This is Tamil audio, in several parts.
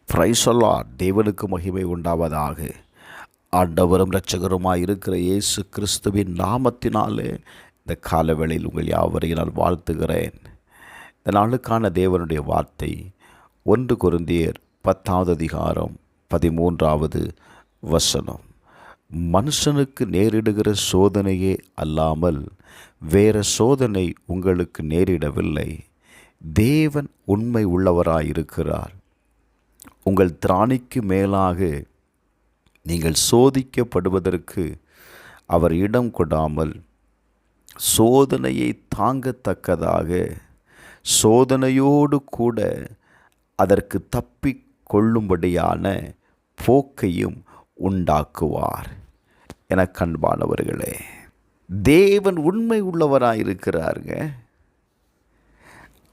Praise the Lord. தேவனுக்கு மகிமை உண்டாவதாக. ஆண்டவரும் இரட்சகருமாய் இருக்கிற இயேசு கிறிஸ்துவின் நாமத்தினாலே இந்த காலவேளையில் உங்கள் யாவரையும் நான் வாழ்த்துகிறேன். இந்த நாளுக்கான தேவனுடைய வார்த்தை 1 கொரிந்தியர் 10 வசனம். மனுஷனுக்கு நேரிடுகிற சோதனையே அல்லாமல் வேற சோதனை உங்களுக்கு நேரிடவில்லை. தேவன் உண்மை உள்ளவராயிருக்கிறார். உங்கள் திராணிக்கு மேலாக நீங்கள் சோதிக்கப்படுவதற்கு அவர் இடம் கொடாமல் சோதனையை தாங்கத்தக்கதாக சோதனையோடு கூட அதற்கு தப்பி கொள்ளும்படியான போக்கையும் உண்டாக்குவார். என கண்பானவர்களே, தேவன் உண்மை உள்ளவராயிருக்கிறாருங்க.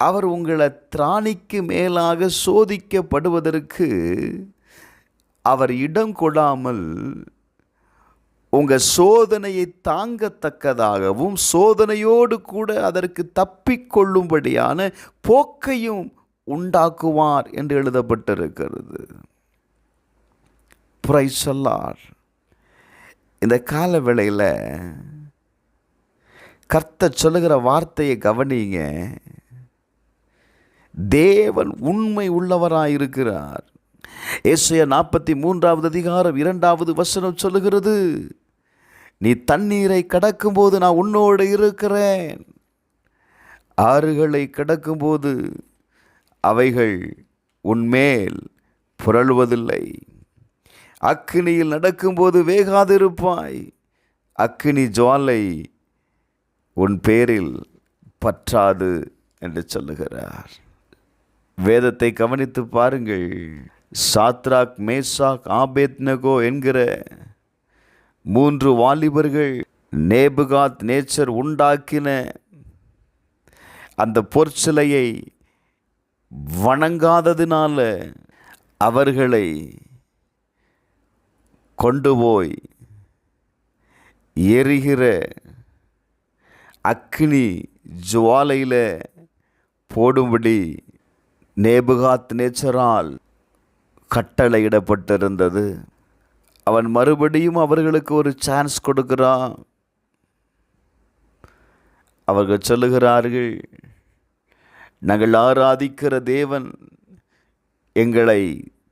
அவர் உங்களை திராணிக்கு மேலாக சோதிக்கப்படுவதற்கு அவர் இடம் கொடாமல் உங்கள் சோதனையை தாங்கத்தக்கதாகவும் சோதனையோடு கூட அதற்கு தப்பிக்கொள்ளும்படியான போக்கையும் உண்டாக்குவார் என்று எழுதப்பட்டிருக்கிறது. Praise the Lord. இந்த கால வேளையில் கர்த்தர் சொல்லுகிற வார்த்தையை கவனிங்க. தேவன் உண்மை உள்ளவராயிருக்கிறார். ஏசாயா 43 வசனம் சொல்லுகிறது, நீ தண்ணீரை கடக்கும்போது நான் உன்னோடு இருக்கிறேன். ஆறுகளை கடக்கும்போது அவைகள் உன்மேல் புரளுவதில்லை. அக்கினியில் நடக்கும்போது வேகாதிருப்பாய். அக்கினி ஜுவாலை உன் பேரில் பற்றாது என்று சொல்லுகிறார். வேதத்தை கவனித்து பாருங்கள். சாத்ராக், மேசாக், ஆபேத்நேகோ என்கிற 3 வாலிபர்கள் நேபுகாத் நேச்சர் உண்டாக்கின அந்த பொற்சிலையை வணங்காததினால அவர்களை கொண்டு போய் எரிகிற அக்கினி ஜுவாலையில் போடும்படி நேபுகாத் நேச்சரால் கட்டளையிடப்பட்டிருந்தது. அவன் மறுபடியும் அவர்களுக்கு ஒரு சான்ஸ் கொடுக்கிறான். அவர்கள் சொல்லுகிறார்கள், நாங்கள் ஆராதிக்கிற தேவன் எங்களை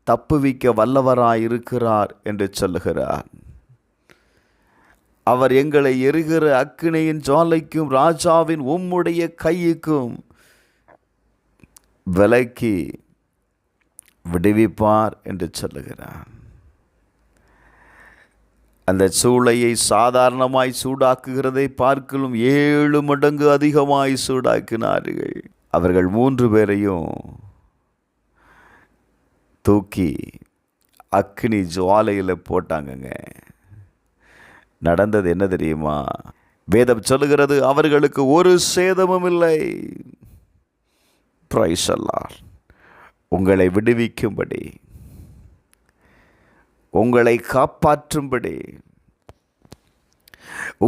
தப்புவிக்க வல்லவராயிருக்கிறார் என்று சொல்லுகிறார். அவர் எங்களை எரிகிற அக்கினியின் ஜுவாலைக்கும் ராஜாவின் உம்முடைய கையுக்கும் விலக்கி விடுவிப்பார் என்று சொல்லுகிறார். அந்த சூளையை சாதாரணமாய் சூடாக்குகிறதை பார்க்கலும் 7 மடங்கு அதிகமாய் சூடாக்கினார்கள். அவர்கள் 3 பேரையும் தூக்கி அக்கினி ஜுவாலையில் போட்டாங்கங்க. நடந்தது என்ன தெரியுமா? வேதம் சொல்லுகிறது, அவர்களுக்கு ஒரு சேதமும் இல்லை. Praise the Lord. உங்களை விடுவிக்கும்படி, உங்களை காப்பாற்றும்படி,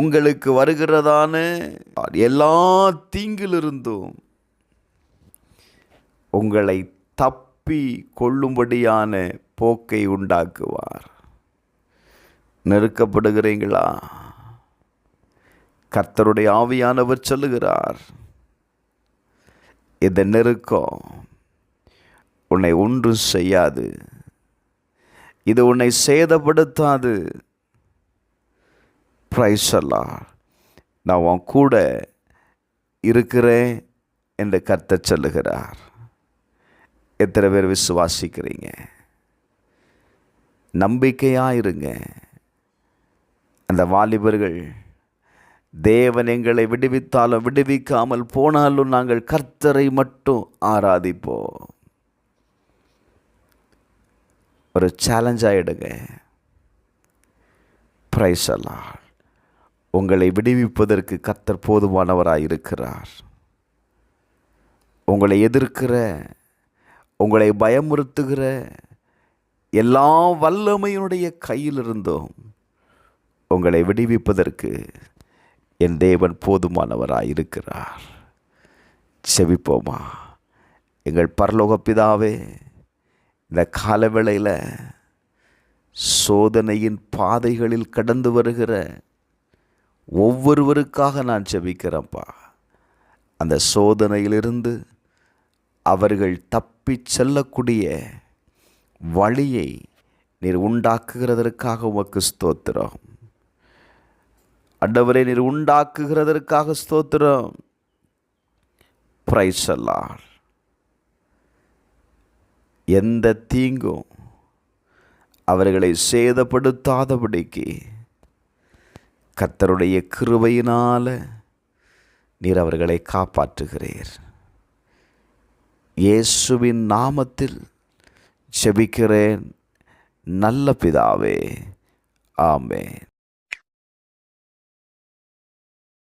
உங்களுக்கு வருகிறதான எல்லா தீங்கிலிருந்தும் உங்களை தப்பி கொள்ளும்படியான போக்கை உண்டாக்குவார். நெருக்கப்படுகிறீங்களா? கர்த்தருடைய ஆவியானவர் சொல்லுகிறார், இந்த நெருக்கம் உன்னை ஒன்றும் செய்யாது, இது உன்னை சேதப்படுத்தாது. Praise the Lord. நான் உன் கூட இருக்கிறேன் என்று கர்த்தர் சொல்லுகிறார். எத்தனை பேர் விசுவாசிக்கிறீங்க? நம்பிக்கையாயிருங்க. அந்த வாலிபர்கள், தேவன் எங்களை விடுவித்தாலும் விடுவிக்காமல் போனாலும் நாங்கள் கர்த்தரை மட்டும் ஆராதிப்போம். ஒரு சேலஞ்சாக எடுங்க. Praise the Lord. உங்களை விடுவிப்பதற்கு கர்த்தர் போதுமானவராயிருக்கிறார். உங்களை எதிர்க்கிற, உங்களை பயமுறுத்துகிற எல்லா வல்லமையினுடைய கையிலிருந்தும் உங்களை விடுவிப்பதற்கு என் தேவன் போதுமானவராயிருக்கிறார். செபிப்போமா? எங்கள் பரலோக பிதாவே, இந்த காலவேளையில் சோதனையின் பாதைகளில் கடந்து வருகிற ஒவ்வொருவருக்காக நான் ஜெபிக்கிறேன்ப்பா. அந்த சோதனையிலிருந்து அவர்கள் தப்பி செல்லக்கூடிய வழியை நீர் உண்டாக்குகிறதற்காக உமக்கு ஸ்தோத்திரம். ஆண்டவரே, நீர் உண்டாக்குகிறதற்காக ஸ்தோத்திரம். Praise the Lord. எந்த தீங்கும் அவர்களை சேதப்படுத்தாதபடிக்கு கர்த்தருடைய கிருபையினால நீர் அவர்களை காப்பாற்றுகிறீர். இயேசுவின் நாமத்தில் ஜெபிக்கிறேன் நல்ல பிதாவே, ஆமென்.